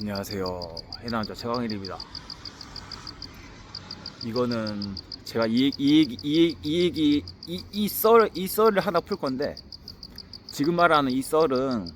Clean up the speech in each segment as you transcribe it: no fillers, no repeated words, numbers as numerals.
안녕하세요. 해남자 최강일입니다. 이거는 제가 이 썰을 하나 풀 건데, 지금 말하는 이 썰은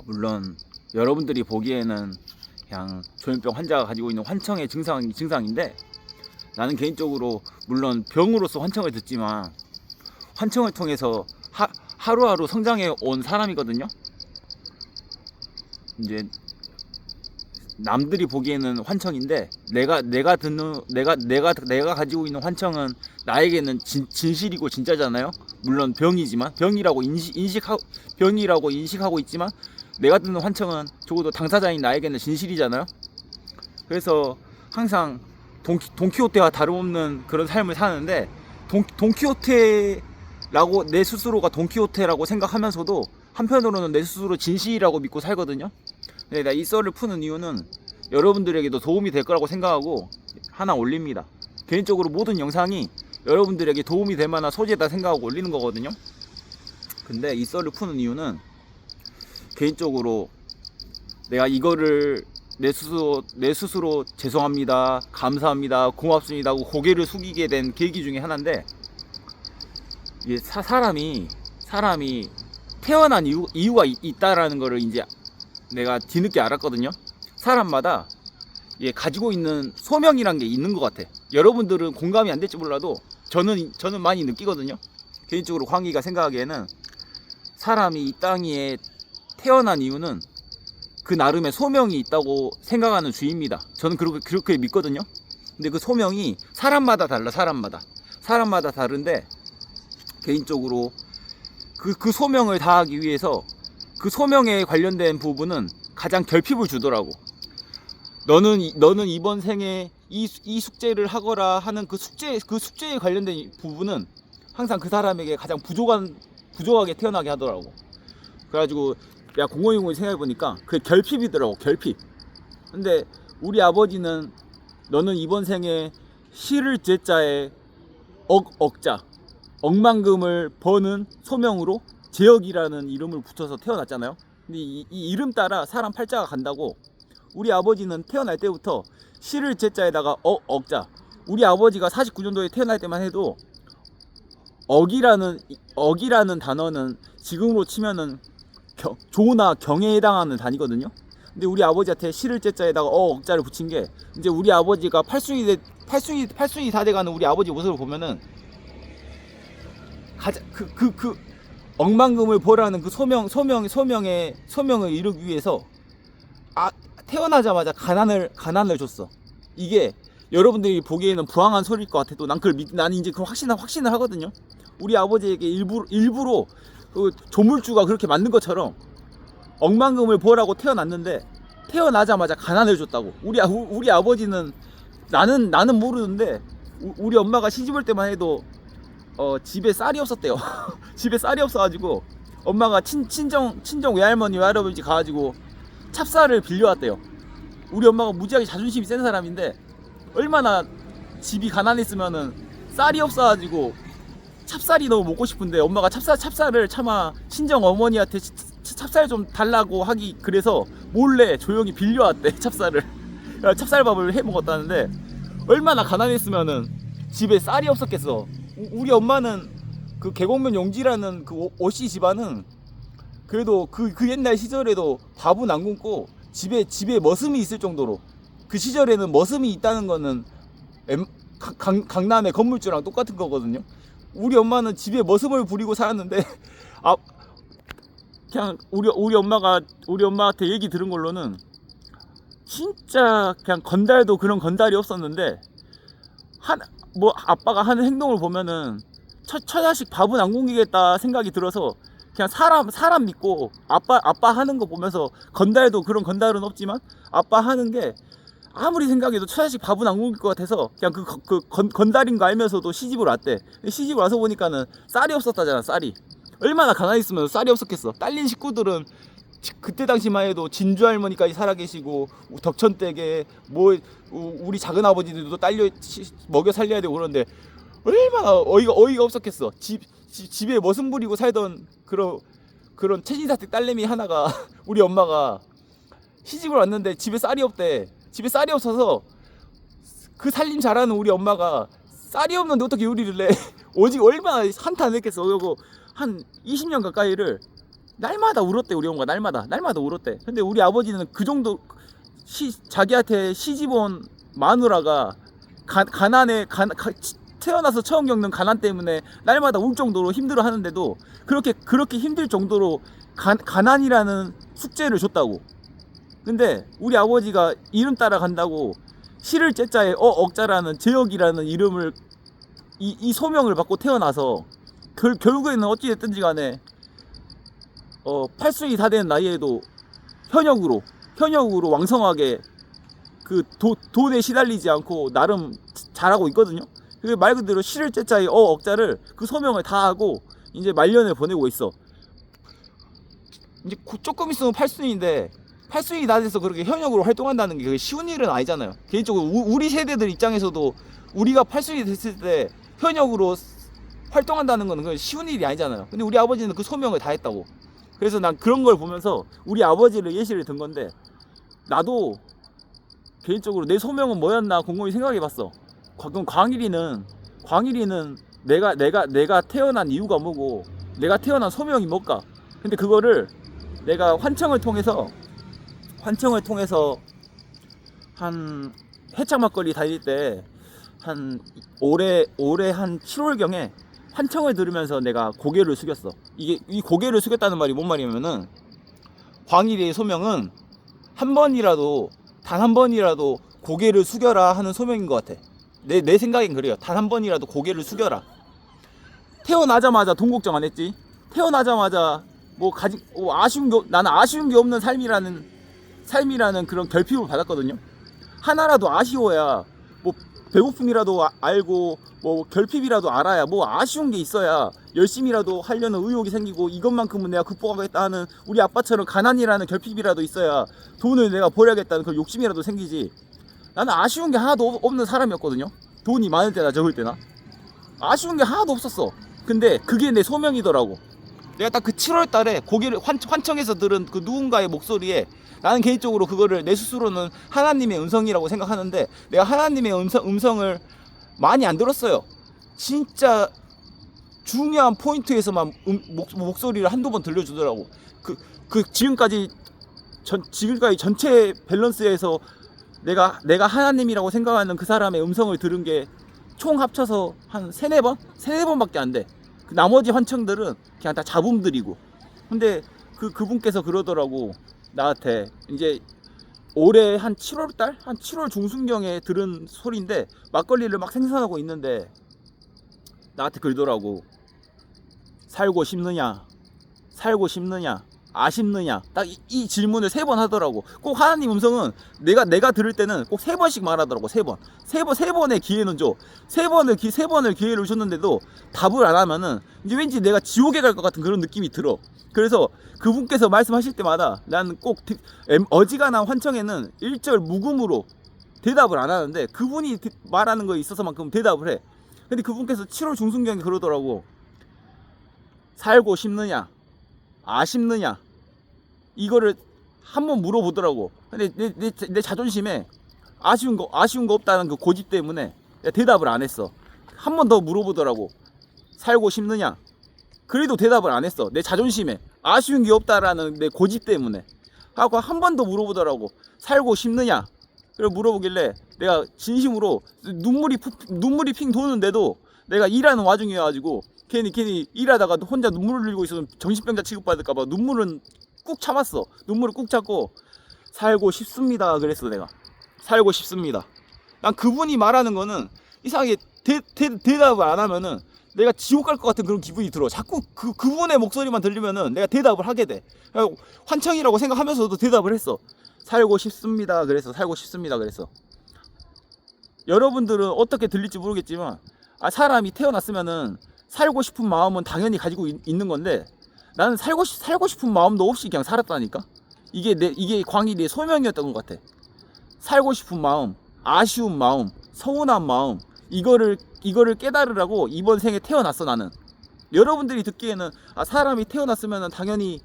물론 여러분들이 보기에는 그냥 조현병 환자가 가지고 있는 환청의 증상인데, 나는 개인적으로 물론 병으로서 환청을 듣지만 환청을 통해서 하루하루 성장해 온 사람이거든요. 이제 남들이 보기에는 환청인데 내가 가지고 있는 환청은 나에게는 진실이고 진짜잖아요. 물론 병이라고 인식하고 있지만 내가 듣는 환청은 적어도 당사자인 나에게는 진실이잖아요. 그래서 항상 돈키호테와 다름없는 그런 삶을 사는데, 돈키호테라고 내 스스로가 돈키호테라고 생각하면서도 한편으로는 내 스스로 진실이라고 믿고 살거든요. 네, 나 이 썰을 푸는 이유는 여러분들에게도 도움이 될 거라고 생각하고 하나 올립니다. 개인적으로 모든 영상이 여러분들에게 도움이 될 만한 소재다 생각하고 올리는 거거든요. 근데 이 썰을 푸는 이유는 개인적으로 내가 이거를 내 스스로 죄송합니다, 감사합니다, 고맙습니다 하고 고개를 숙이게 된 계기 중에 하나인데, 이게 사람이 태어난 이유가 있다라는 거를 이제 내가 뒤늦게 알았거든요. 사람마다 가지고 있는 소명이란 게 있는 것 같아. 여러분들은 공감이 안 될지 몰라도 저는 많이 느끼거든요. 개인적으로 광희가 생각하기에는 사람이 이 땅 위에 태어난 이유는 그 나름의 소명이 있다고 생각하는 주의입니다. 저는 그렇게 믿거든요. 근데 그 소명이 사람마다 달라. 사람마다 다른데, 개인적으로 그 소명을 다하기 위해서 그 소명에 관련된 부분은 가장 결핍을 주더라고. 너는 이번 생에 이 숙제를 하거라 하는 그 숙제에 관련된 부분은 항상 그 사람에게 가장 부족하게 태어나게 하더라고. 그래가지고 야, 공허용을 생각해보니까 그게 결핍이더라고. 결핍. 근데 우리 아버지는 너는 이번 생에 시를 제자에 억자, 억만금을 버는 소명으로 제역이라는 이름을 붙여서 태어났잖아요. 근데 이 이름 따라 사람 팔자가 간다고. 우리 아버지는 태어날 때부터 시를 제자에다가 억자. 우리 아버지가 49년도에 태어날 때만 해도 억이라는 단어는 지금으로 치면은 조나 경에 해당하는 단위거든요. 근데 우리 아버지한테 시를 제자에다가 억자를 붙인 게, 이제 우리 아버지가 팔순이 다 돼가는 우리 아버지 모습을 보면은 가장 억만금을 벌라는 그 소명을 이루기 위해서 태어나자마자 가난을 줬어. 이게 여러분들이 보기에는 부황한 소리일 것 같아도 나는 이제 그 확신을 하거든요. 우리 아버지에게 일부러 그 조물주가 그렇게 만든 것처럼 억만금을 벌라고 태어났는데 태어나자마자 가난을 줬다고. 우리 아버지는 나는 모르는데 우리 엄마가 시집 올 때만 해도 집에 쌀이 없었대요. 집에 쌀이 없어가지고 엄마가 친정 외할머니 외할아버지 가가지고 찹쌀을 빌려왔대요. 우리 엄마가 무지하게 자존심이 센 사람인데, 얼마나 집이 가난했으면은 쌀이 없어가지고 찹쌀이 너무 먹고 싶은데 엄마가 찹쌀을 차마 친정 어머니한테 찹쌀 좀 달라고 하기, 그래서 몰래 조용히 빌려왔대. 찹쌀밥을 해 먹었다는데, 얼마나 가난했으면은 집에 쌀이 없었겠어. 우리 엄마는 그 계곡면 용지라는 그 오씨 집안은 그래도 그 옛날 시절에도 밥은 안 굶고 집에 머슴이 있을 정도로, 그 시절에는 머슴이 있다는 거는 강남의 건물주랑 똑같은 거거든요. 우리 엄마는 집에 머슴을 부리고 살았는데 그냥 우리 엄마한테 얘기 들은 걸로는 진짜 그냥 건달도 그런 건달이 없었는데, 아빠가 하는 행동을 보면은 처자식 밥은 안 굶기겠다 생각이 들어서 그냥 사람 믿고 아빠 하는 거 보면서, 건달도 그런 건달은 없지만 아빠 하는 게 아무리 생각해도 처자식 밥은 안 굶길 것 같아서 그냥 건달인 거 알면서도 시집을 왔대. 시집을 와서 보니까는 쌀이 없었다잖아. 쌀이 얼마나 가난했으면 쌀이 없었겠어. 딸린 식구들은 그때 당시만 해도 진주 할머니까지 살아계시고 덕천댁에 우리 작은 아버지들도 먹여 살려야 되고 그런데 얼마나 어이가 없었겠어. 집에 머슴 부리고 살던 그런 최진사댁 딸내미 하나가 우리 엄마가 시집을 왔는데 집에 쌀이 없대. 집에 쌀이 없어서 그 살림 잘하는 우리 엄마가 쌀이 없는데 어떻게 요리를 해. 오직 얼마나 한탄 했겠어. 그리고 한 20년 가까이를 날마다 울었대. 우리 엄마가 날마다 울었대. 근데 우리 아버지는 그 정도 자기한테 시집 온 마누라가 태어나서 처음 겪는 가난 때문에 날마다 울 정도로 힘들어 하는데도 그렇게 힘들 정도로 가난이라는 숙제를 줬다고. 근데 우리 아버지가 이름 따라 간다고 시를 째자에 억자라는 제역이라는 이름을 이 소명을 받고 태어나서 결국에는 어찌됐든지 간에 8순이 다 된 나이에도 현역으로 왕성하게 그 돈에 시달리지 않고 나름 잘하고 있거든요. 그 말 그대로 시를 째자에 억자를 그 소명을 다 하고 이제 말년을 보내고 있어. 이제 조금 있으면 8순인데 8순이 다 돼서 그렇게 현역으로 활동한다는 게 쉬운 일은 아니잖아요. 개인적으로 우리 세대들 입장에서도 우리가 8순이 됐을 때 현역으로 활동한다는 건 쉬운 일이 아니잖아요. 근데 우리 아버지는 그 소명을 다 했다고. 그래서 난 그런 걸 보면서 우리 아버지를 예시를 든 건데, 나도 개인적으로 내 소명은 뭐였나 곰곰이 생각해 봤어. 그럼 광일이는 내가 태어난 이유가 뭐고 내가 태어난 소명이 뭘까? 근데 그거를 내가 환청을 통해서 한 해창 막걸리 다닐 때 한 올해 한 7월경에 환청을 들으면서 내가 고개를 숙였어. 이 고개를 숙였다는 말이 뭔 말이냐면은, 광일이의 소명은 단 한 번이라도 고개를 숙여라 하는 소명인 것 같아. 내 생각엔 그래요. 단 한 번이라도 고개를 숙여라. 태어나자마자 돈 걱정 안 했지. 태어나자마자 나는 아쉬운 게 없는 삶이라는 그런 결핍을 받았거든요. 하나라도 아쉬워야, 배고픔이라도 알고 결핍이라도 알아야 아쉬운 게 있어야 열심히라도 하려는 의욕이 생기고, 이것만큼은 내가 극복하겠다 하는 우리 아빠처럼 가난이라는 결핍이라도 있어야 돈을 내가 벌어야겠다는 그 욕심이라도 생기지. 나는 아쉬운 게 하나도 없는 사람이었거든요. 돈이 많을 때나 적을 때나 아쉬운 게 하나도 없었어. 근데 그게 내 소명이더라고. 내가 딱 그 7월 달에 고개를 환청해서 들은 그 누군가의 목소리에, 나는 개인적으로 그거를 내 스스로는 하나님의 음성이라고 생각하는데, 내가 하나님의 음성을 많이 안 들었어요. 진짜 중요한 포인트에서만 목소리를 한두 번 들려주더라고. 지금까지 전체 밸런스에서 내가 하나님이라고 생각하는 그 사람의 음성을 들은 게 총 합쳐서 한 3-4번밖에 안 돼. 나머지 환청들은 그냥 다 잡음들이고. 근데 그분께서 그러더라고, 나한테. 이제 올해 한 7월달? 한 7월 중순경에 들은 소리인데, 막걸리를 막 생산하고 있는데 나한테 그러더라고. 살고 싶느냐 아쉽느냐, 딱 이 질문을 3번 하더라고. 꼭 하나님 음성은 내가 들을 때는 꼭 3번씩 말하더라고. 3번의 기회는 줘. 3번을 기회를 줬는데도 답을 안 하면은 이제 왠지 내가 지옥에 갈 것 같은 그런 느낌이 들어. 그래서 그분께서 말씀하실 때마다 나는 꼭 어지간한 환청에는 1절 묵음으로 대답을 안 하는데, 그분이 말하는 거에 있어서만큼 대답을 해. 근데 그분께서 7월 중순경에 그러더라고. 살고 싶느냐 아쉽느냐, 이거를 한번 물어보더라고. 근데 내 자존심에 아쉬운 거 없다는 그 고집 때문에 내가 대답을 안 했어. 한 번 더 물어보더라고. 살고 싶느냐. 그래도 대답을 안 했어. 내 자존심에 아쉬운 게 없다라는 내 고집 때문에 하고 한 번 더 물어보더라고. 살고 싶느냐. 그래 물어보길래 내가 진심으로 눈물이 핑 도는데도 내가 일하는 와중이어가지고 괜히 일하다가 혼자 눈물을 흘리고 있으면 정신병자 취급받을까봐 눈물을 꾹 참고 살고 싶습니다 그랬어. 내가 살고 싶습니다. 난 그분이 말하는 거는 이상하게 대답을 안 하면은 내가 지옥 갈 것 같은 그런 기분이 들어. 자꾸 그분의 목소리만 들리면은 내가 대답을 하게 돼. 환청이라고 생각하면서도 대답을 했어. 살고 싶습니다 그랬어. 여러분들은 어떻게 들릴지 모르겠지만, 사람이 태어났으면은 살고 싶은 마음은 당연히 가지고 있는 건데, 나는 살고 싶은 마음도 없이 그냥 살았다니까. 이게 광일이의 소명이었던 것 같아. 살고 싶은 마음, 아쉬운 마음, 서운한 마음, 이거를 깨달으라고 이번 생에 태어났어. 나는 여러분들이 듣기에는 사람이 태어났으면 당연히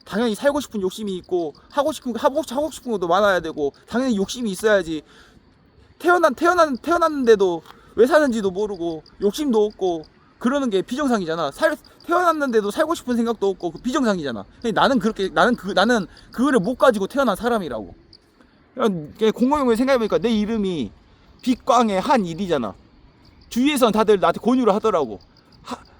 당연히 살고 싶은 욕심이 있고 하고 싶은 것도 많아야 되고 당연히 욕심이 있어야지. 태어났는데도 왜 사는지도 모르고 욕심도 없고 그러는 게 비정상이잖아. 태어났는데도 살고 싶은 생각도 없고 그 비정상이잖아. 나는 그거를 못 가지고 태어난 사람이라고. 공공연히 생각해보니까 내 이름이 빛광의 한일이잖아. 주위에선 다들 나한테 권유를 하더라고.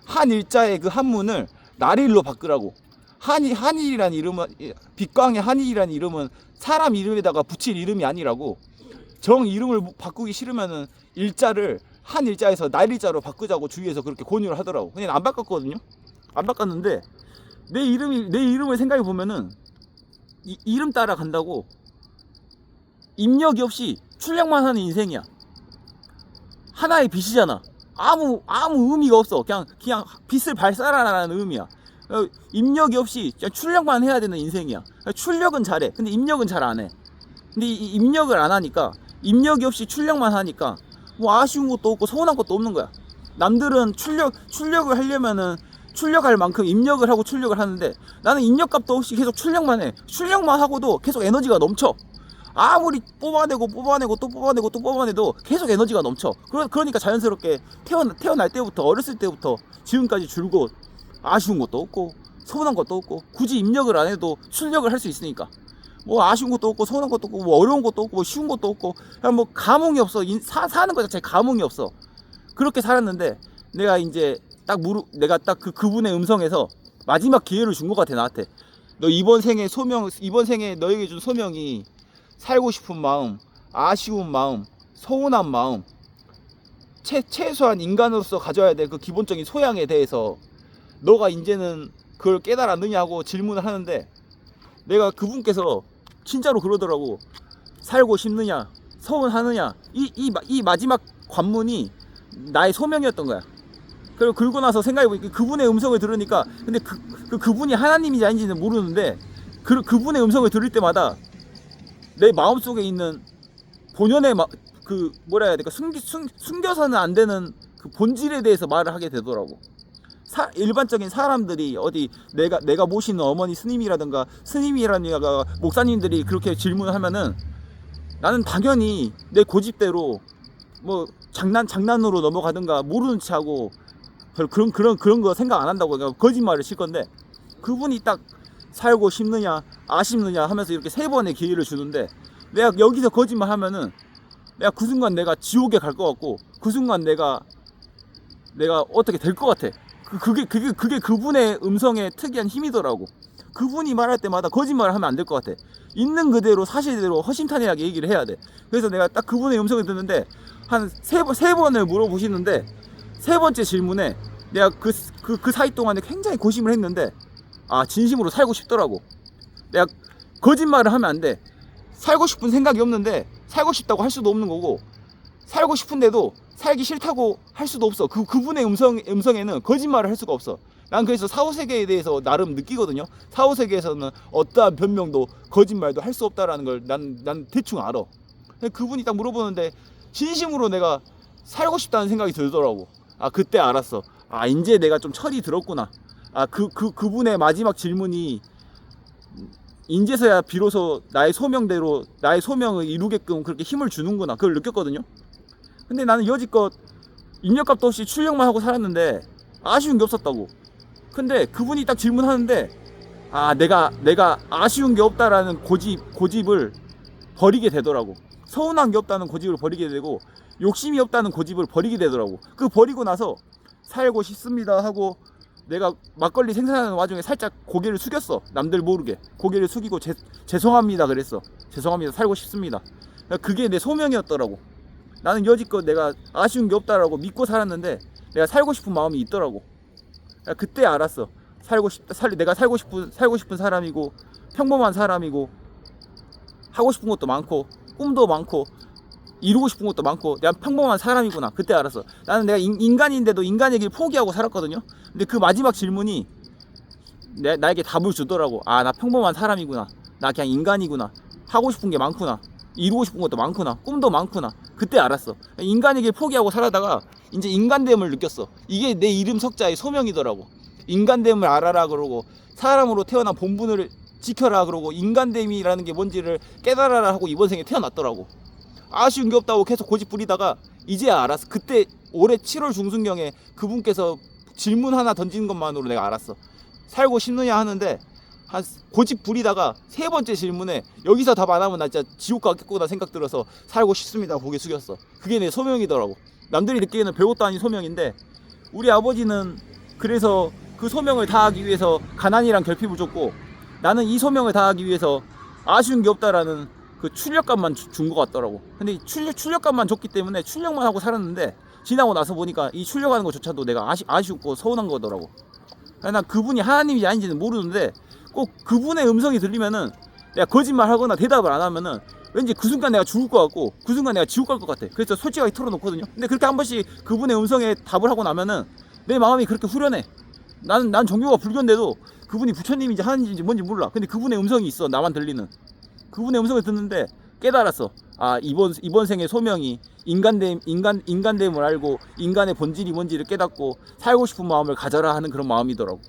한일자의 그 한문을 나릴로 바꾸라고. 한일이라는 이름은, 빛광의 한일이라는 이름은 사람 이름에다가 붙일 이름이 아니라고. 정 이름을 바꾸기 싫으면은 일자를 한일자에서 나일자로 바꾸자고 주위에서 그렇게 권유를 하더라고. 근데 안 바꿨거든요. 안 바꿨는데 내 이름을 생각해 보면은 이름 따라 간다고 입력이 없이 출력만 하는 인생이야. 하나의 빛이잖아. 아무 의미가 없어. 그냥 빛을 발산하라는 의미야. 입력이 없이 그냥 출력만 해야 되는 인생이야. 출력은 잘해. 근데 입력은 잘 안 해. 근데 이 입력을 안 하니까, 입력이 없이 출력만 하니까 뭐 아쉬운 것도 없고 서운한 것도 없는 거야. 남들은 출력을 하려면은 출력할 만큼 입력을 하고 출력을 하는데 나는 입력값도 없이 계속 출력만 해. 출력만 하고도 계속 에너지가 넘쳐. 아무리 뽑아내고 또 뽑아내도 계속 에너지가 넘쳐. 그러니까 자연스럽게 태어날 때부터, 어렸을 때부터 지금까지 줄곧 아쉬운 것도 없고 서운한 것도 없고, 굳이 입력을 안 해도 출력을 할 수 있으니까 뭐 아쉬운 것도 없고 서운한 것도 없고 뭐 어려운 것도 없고 뭐 쉬운 것도 없고 그냥 뭐 감흥이 없어. 사는 것 자체에 감흥이 없어. 그렇게 살았는데 내가 그분의 음성에서 마지막 기회를 준 것 같아. 나한테 이번 생에 너에게 준 소명이 살고 싶은 마음, 아쉬운 마음, 서운한 마음, 최소한 인간으로서 가져야 될 그 기본적인 소양에 대해서 너가 이제는 그걸 깨달았느냐고 질문을 하는데, 내가 그분께서 진짜로 그러더라고. 살고 싶느냐, 서운하느냐, 이 마지막 관문이 나의 소명이었던 거야. 그리고 그러고 나서 생각해보니까 그분의 음성을 들으니까, 근데 그분이 하나님인지 아닌지는 모르는데 그분의 음성을 들을 때마다 내 마음속에 있는 본연의 뭐라 해야 될까, 숨겨서는 안 되는 그 본질에 대해서 말을 하게 되더라고. 일반적인 사람들이 어디 내가 모시는 어머니 스님이라든가 목사님들이 그렇게 질문을 하면은 나는 당연히 내 고집대로 뭐 장난으로 넘어가든가 모르는 체 하고 그런 거 생각 안 한다고 그냥 거짓말을 칠 건데, 그분이 딱 살고 싶느냐 아쉽느냐 하면서 이렇게 3번의 기회를 주는데, 내가 여기서 거짓말 하면은 내가 그 순간 내가 지옥에 갈 것 같고, 그 순간 내가 어떻게 될 것 같아. 그게 그분의 음성의 특이한 힘이더라고. 그분이 말할 때마다 거짓말을 하면 안 될 것 같아. 있는 그대로 사실대로 허심탄회하게 얘기를 해야 돼. 그래서 내가 딱 그분의 음성을 듣는데 한 3번을 물어보시는데, 3번째 질문에 내가 그 사이 동안에 굉장히 고심을 했는데 진심으로 살고 싶더라고. 내가 거짓말을 하면 안 돼. 살고 싶은 생각이 없는데 살고 싶다고 할 수도 없는 거고, 살고 싶은데도 살기 싫다고 할 수도 없어. 그분의 음성에는 거짓말을 할 수가 없어. 난 그래서 사후세계에 대해서 나름 느끼거든요. 사후세계에서는 어떠한 변명도 거짓말도 할 수 없다라는 걸 난 대충 알아. 그분이 딱 물어보는데 진심으로 내가 살고 싶다는 생각이 들더라고. 그때 알았어. 이제 내가 좀 철이 들었구나. 그분의 마지막 질문이 인제서야 비로소 나의 소명대로 나의 소명을 이루게끔 그렇게 힘을 주는구나. 그걸 느꼈거든요. 근데 나는 여지껏 입력값도 없이 출력만 하고 살았는데 아쉬운 게 없었다고. 근데 그분이 딱 질문하는데 내가 아쉬운 게 없다라는 고집을 버리게 되더라고. 서운한 게 없다는 고집을 버리게 되고, 욕심이 없다는 고집을 버리게 되더라고. 버리고 나서 살고 싶습니다 하고 내가 막걸리 생산하는 와중에 살짝 고개를 숙였어. 남들 모르게 고개를 숙이고 죄송합니다 그랬어. 죄송합니다, 살고 싶습니다. 그게 내 소명이었더라고. 나는 여지껏 내가 아쉬운 게 없다라고 믿고 살았는데 내가 살고 싶은 마음이 있더라고. 그때 알았어. 내가 살고 싶은 사람이고, 평범한 사람이고, 하고 싶은 것도 많고, 꿈도 많고, 이루고 싶은 것도 많고, 내가 평범한 사람이구나. 그때 알았어. 나는 내가 인간인데도 인간의 길 포기하고 살았거든요. 근데 그 마지막 질문이 나에게 답을 주더라고. 나 평범한 사람이구나. 나 그냥 인간이구나. 하고 싶은 게 많구나. 이루고 싶은 것도 많구나. 꿈도 많구나. 그때 알았어. 인간의 길 포기하고 살아다가 이제 인간됨을 느꼈어. 이게 내 이름 석자의 소명이더라고. 인간됨을 알아라 그러고 사람으로 태어난 본분을 지켜라 그러고 인간됨이라는 게 뭔지를 깨달아라 하고 이번 생에 태어났더라고. 아쉬운 게 없다고 계속 고집 부리다가 이제야 알았어. 그때 올해 7월 중순경에 그분께서 질문 하나 던지는 것만으로 내가 알았어. 살고 싶느냐 하는데 한 고집 부리다가 세 번째 질문에 여기서 답 안 하면 나 진짜 지옥 가겠구나 생각 들어서 살고 싶습니다 고개 숙였어. 그게 내 소명이더라고. 남들이 느끼기에는 별것도 아닌 소명인데 우리 아버지는 그래서 그 소명을 다하기 위해서 가난이랑 결핍을 줬고 나는 이 소명을 다하기 위해서 아쉬운 게 없다라는 그 출력감만 준 것 같더라고. 근데 이 출력감만 줬기 때문에 출력만 하고 살았는데 지나고 나서 보니까 이 출력하는 것조차도 내가 아쉽고 서운한 거더라고. 난 그분이 하나님인지 아닌지는 모르는데 꼭 그분의 음성이 들리면은 내가 거짓말 하거나 대답을 안 하면은 왠지 그 순간 내가 죽을 것 같고 그 순간 내가 지옥 갈 것 같아. 그래서 솔직하게 털어놓거든요. 근데 그렇게 한 번씩 그분의 음성에 답을 하고 나면은 내 마음이 그렇게 후련해. 난 종교가 불교인데도 그분이 부처님인지 하나님인지 뭔지 몰라. 근데 그분의 음성이 있어. 나만 들리는. 그분의 음성을 듣는데 깨달았어. 아 이번 생의 소명이 인간됨을 알고 인간의 본질이 뭔지를 깨닫고 살고 싶은 마음을 가져라 하는 그런 마음이더라고.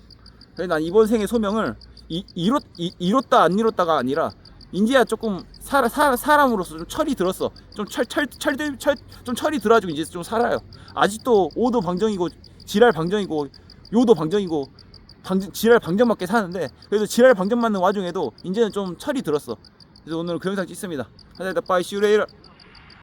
그래서 난 이번 생의 소명을 이뤘다 안 이뤘다가 아니라 이제야 조금 사람으로서 좀 철이 들었어. 좀 철이 들어가지고 이제 좀 살아요. 아직도 오도 방정이고 지랄 방정이고 요도 방정이고 지랄 방정맞게 사는데 그래도 지랄 방정 맞는 와중에도 이제는 좀 철이 들었어. 그래서 오늘 그 영상 찍습니다. 감사합니다. Bye. See you later.